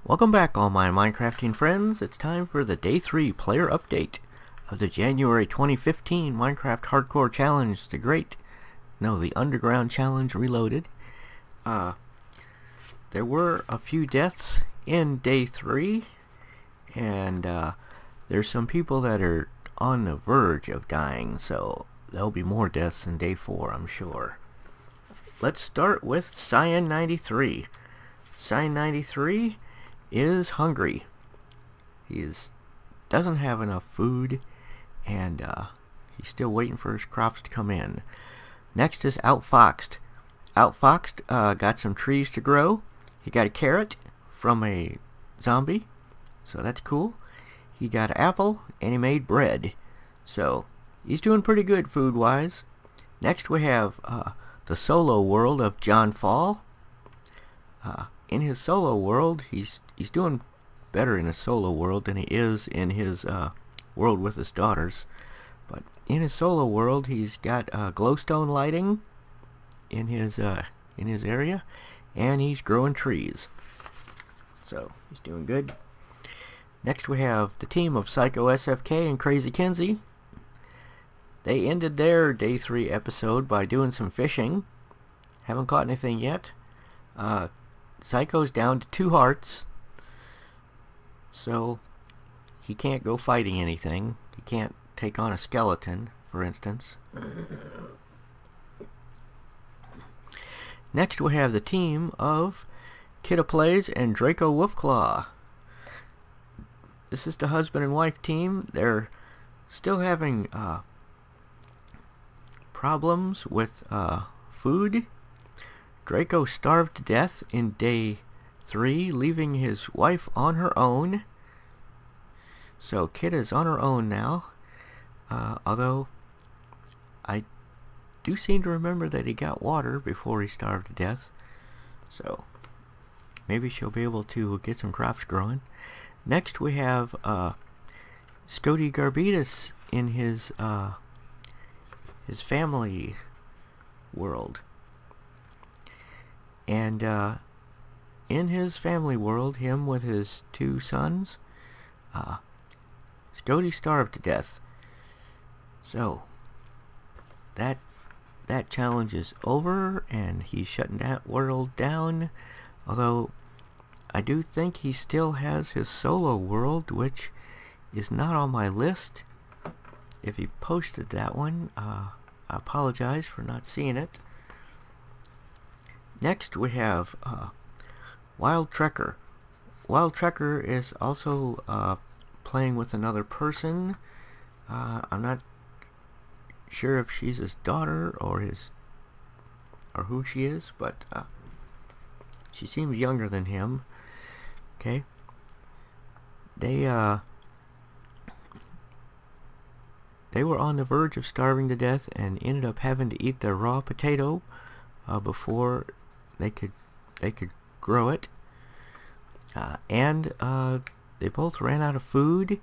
Welcome back, all my Minecrafting friends. It's time for the Day 3 player update of the January 2015 Minecraft Hardcore Challenge, the Underground Challenge Reloaded. There were a few deaths in Day 3, and there's some people that are on the verge of dying, so there'll be more deaths in Day 4, I'm sure. Let's start with Cyan93. Cyan93 is hungry. He doesn't have enough food, and he's still waiting for his crops to come in. Next is Outfoxed. Outfoxed got some trees to grow. He got a carrot from a zombie, so that's cool. He got an apple, and he made bread. So he's doing pretty good food-wise. Next we have the solo world of John Fall. In his solo world, he's doing better in his solo world than he is in his world with his daughters. But in his solo world, he's got glowstone lighting in his area, and he's growing trees. So he's doing good. Next we have the team of Psycho SFK and Crazy Kinsey. They ended their Day 3 episode by doing some fishing. Haven't caught anything yet. Psycho's down to 2 hearts, so he can't go fighting anything. He can't take on a skeleton, for instance. Next we have the team of Kidda Plays and Draco Wolfclaw. This is the husband and wife team. They're still having problems with food. Draco starved to death in Day 3, leaving his wife on her own. So Kidda's on her own now. Although I do seem to remember that he got water before he starved to death. So maybe she'll be able to get some crops growing. Next we have Scody Garbitas in his family world. And in his family world, him with his 2 sons, Scody starved to death. So that challenge is over, and he's shutting that world down. Although I do think he still has his solo world, which is not on my list. If he posted that one, I apologize for not seeing it. Next we have Wild Trekker. Wild Trekker is also playing with another person. I'm not sure if she's his daughter or who she is, but she seems younger than him. Okay. They were on the verge of starving to death and ended up having to eat their raw potato before they could grow it, and they both ran out of food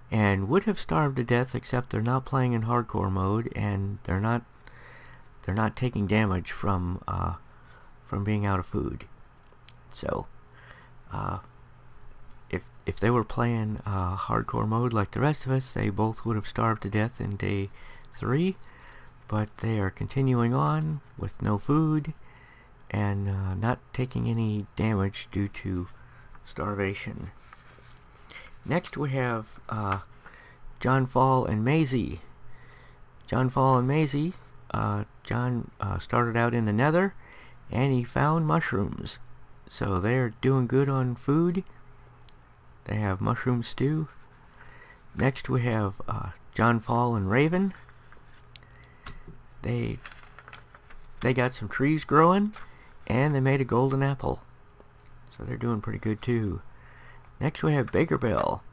and would have starved to death, except they're not playing in hardcore mode, and they're not taking damage from being out of food. So if they were playing hardcore mode like the rest of us, they both would have starved to death in Day 3, but they are continuing on with no food and not taking any damage due to starvation. Next we have John Fall and Maisie. John Fall and Maisie. John started out in the Nether, and he found mushrooms. So they're doing good on food. They have mushroom stew. Next we have John Fall and Raven. They got some trees growing, and they made a golden apple. So they're doing pretty good too. Next we have Baker Bell.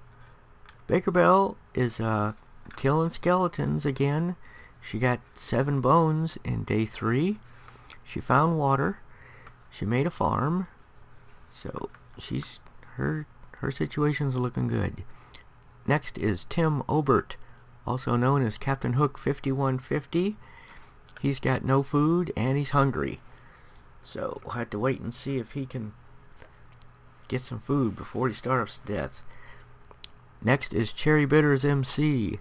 Baker Bell is killing skeletons again. She got 7 bones in Day 3. She found water. She made a farm. So her situation's looking good. Next is Tim Obert, also known as Captain Hook 5150. He's got no food and he's hungry. So we'll have to wait and see if he can get some food before he starves to death. Next is Cherry Bitters MC.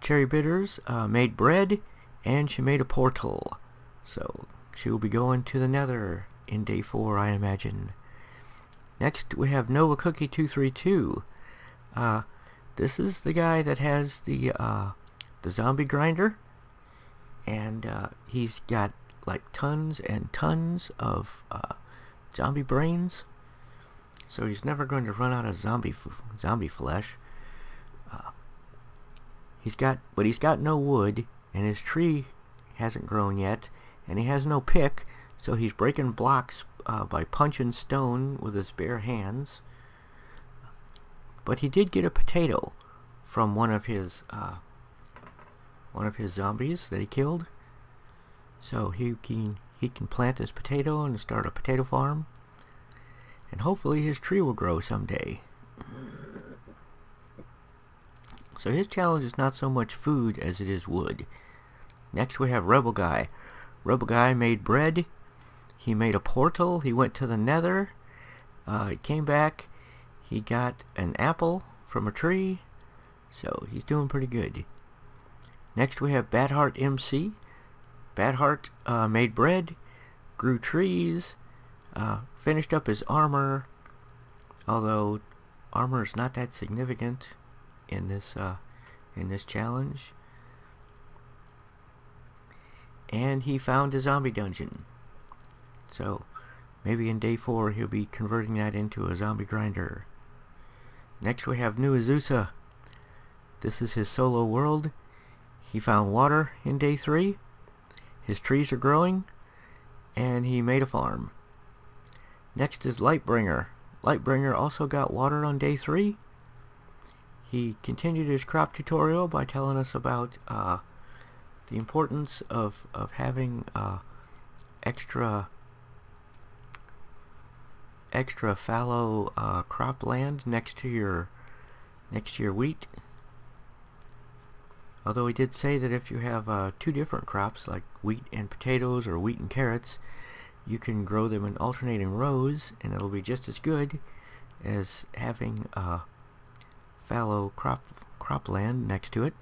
Cherry Bitters made bread, and she made a portal. So she will be going to the Nether in day 4, I imagine. Next we have Nova Cookie 232. This is the guy that has the zombie grinder, and he's got like tons and tons of zombie brains. So he's never going to run out of zombie flesh. He's got no wood, and his tree hasn't grown yet, and he has no pick, so he's breaking blocks by punching stone with his bare hands. But he did get a potato from one of his zombies that he killed, so he can plant his potato and start a potato farm. And hopefully his tree will grow someday. So his challenge is not so much food as it is wood. Next we have Rebel Guy. Rebel Guy made bread. He made a portal. He went to the Nether. He came back. He got an apple from a tree. So he's doing pretty good. Next we have Badheart MC. Badheart made bread, grew trees, finished up his armor, although armor is not that significant in this challenge. And he found a zombie dungeon, so maybe in day 4 he'll be converting that into a zombie grinder. Next we have New Azusa. This is his solo world. He found water in day 3. His trees are growing, and he made a farm. Next is Lightbringer. Lightbringer also got water on day 3. He continued his crop tutorial by telling us about the importance of having extra fallow cropland next to your wheat. Although he did say that if you have 2 different crops, like wheat and potatoes or wheat and carrots, you can grow them in alternating rows, and it'll be just as good as having fallow cropland next to it.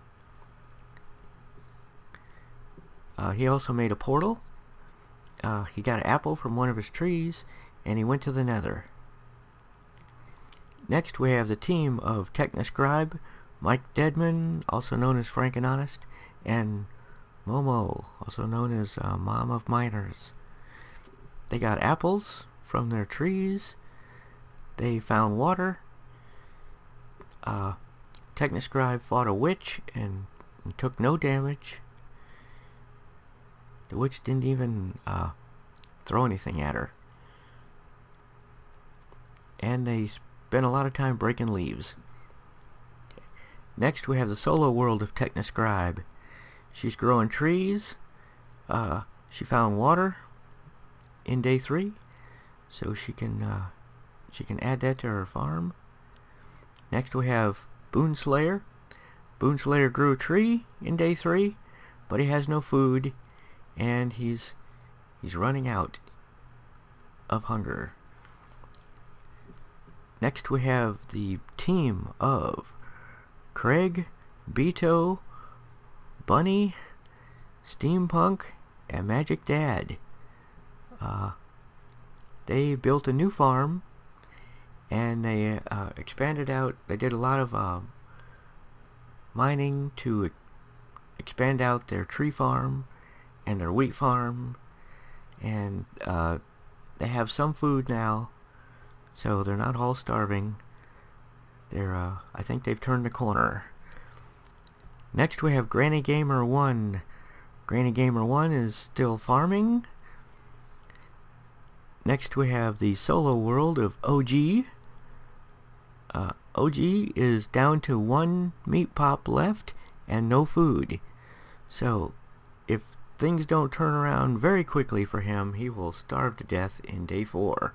He also made a portal. He got an apple from one of his trees, and he went to the Nether. Next we have the team of Technoscribe, Mike Deadman, also known as Frank and Honest, and Momo, also known as Mom of Miners. They got apples from their trees. They found water. Technoscribe fought a witch and took no damage. The witch didn't even throw anything at her. And they spent a lot of time breaking leaves. Next we have the solo world of Technoscribe. She's growing trees. She found water in day 3, so she can add that to her farm. Next we have Boonslayer. Boonslayer grew a tree in day 3, but he has no food, and he's running out of hunger. Next we have the team of Craig, Beto, Bunny, Steampunk, and Magic Dad. They built a new farm, and they expanded out. They did a lot of mining to expand out their tree farm and their wheat farm, and they have some food now, so they're not all starving. They're I think they've turned the corner. Next we have Granny Gamer 1. Granny Gamer 1 is still farming. Next we have the solo world of OG. OG is down to 1 meat pop left and no food. So if things don't turn around very quickly for him, he will starve to death in day 4.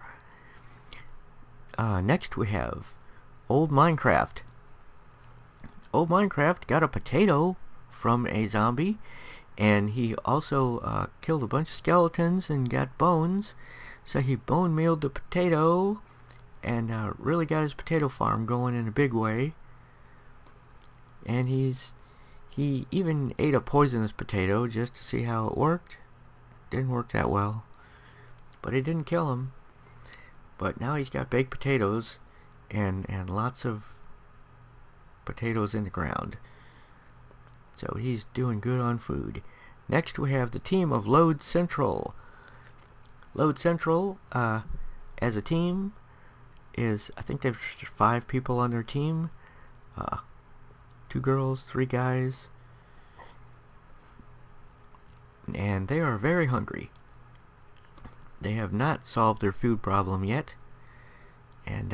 Next we have Old Minecraft. Old Minecraft got a potato from a zombie, and he also killed a bunch of skeletons and got bones. So he bone mealed the potato, and really got his potato farm going in a big way. And he even ate a poisonous potato just to see how it worked. Didn't work that well, but it didn't kill him. But now he's got baked potatoes and lots of potatoes in the ground. So he's doing good on food. Next we have the team of Load Central. Load Central, as a team, is, I think there's 5 people on their team. 2 girls, 3 guys. And they are very hungry. They have not solved their food problem yet. And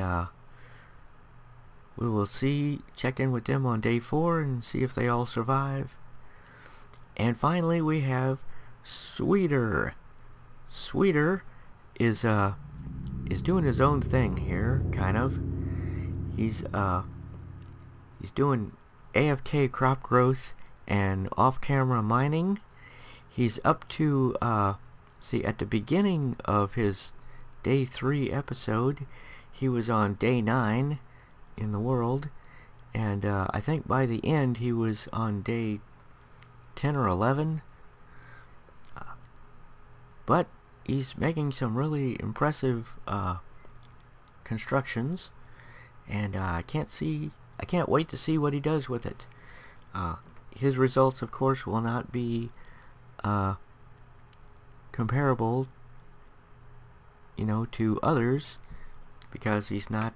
we will check in with them on day 4 and see if they all survive. And finally we have Sweeter. Sweeter is doing his own thing here, kind of. He's doing AFK crop growth and off-camera mining. He's up to at the beginning of his day 3 episode, he was on day 9 in the world, and I think by the end he was on day 10 or 11. But he's making some really impressive constructions, and I can't wait to see what he does with it. His results, of course, will not be comparable, to others, because he's not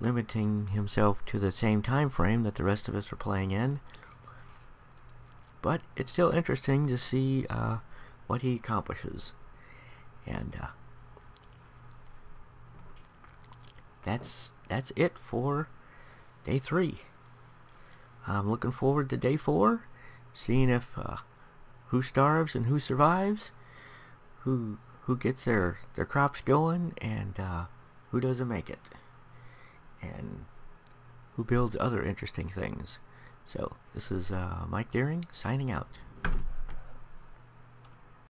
limiting himself to the same time frame that the rest of us are playing in. But it's still interesting to see what he accomplishes. And that's it for day 3. I'm looking forward to day 4, seeing if who starves and who survives, who gets their crops going, and who doesn't make it, and who builds other interesting things. So this is Mike Deering signing out.